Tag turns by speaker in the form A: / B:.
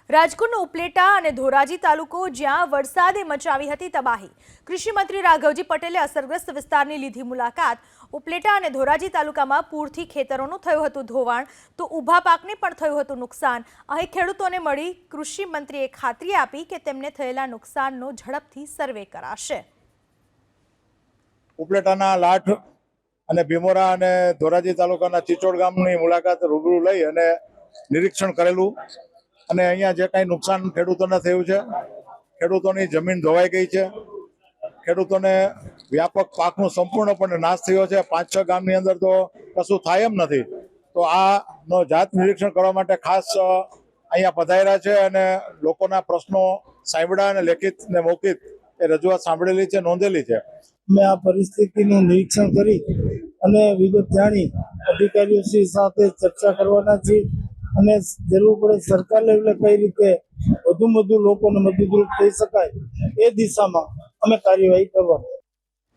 A: રાજકોટનો ઉપલેટા અને ધોરાજી તાલુકો જ્યાં વરસાદે મચાવી હતી તબાહી। કૃષિ મંત્રી રાઘવજી પટેલે અસરગ્રસ્ત વિસ્તારની લીધી મુલાકાત। ઉપલેટા અને ધોરાજી તાલુકામાં પૂરથી ખેતરોનું થયું હતું ધોવાણ તો ઊભા પાકને પણ થયું હતું નુકસાન। અહીં ખેડૂતોને મળી કૃષિ મંત્રીએ ખાતરી આપી કે તેમને થયેલા નુકસાનનો ઝડપથી સર્વે કરાશે।
B: ઉપલેટાના લાઠ અને ભીમોરા અને ધોરાજી તાલુકાના ચિચોડ ગામની મુલાકાત રૂબરૂ લઈ અને નિરીક્ષણ કરેલું અને અહીંયા જે કાંઈ નુકસાન ખેડૂતોને થયું છે, ખેડૂતોની જમીન ધોવાઈ ગઈ છે, ખેડૂતોને વ્યાપક પાકનો સંપૂર્ણપણે નાશ થયો છે। 5-6 ગામની અંદર તો કશું થાય એમ નથી। તો આનો જાત નિરીક્ષણ કરવા માટે ખાસ અહીંયા પધાર્યા છે અને લોકોના પ્રશ્નો સાંભળ્યા અને લેખિત ને મૌખિક એ રજૂઆત સાંભળેલી છે, નોંધેલી છે।
C: અમે આ પરિસ્થિતિનું નિરીક્ષણ કરી અને વિગત જાણી અધિકારીઓ સાથે ચર્ચા કરવાના છીએ અને જરૂર પડે સરકાર લેવલે કઈ રીતે વધુ લોકોને મદદરૂપ થઈ શકાય એ દિશામાં અમે કાર્યવાહી કરવાની।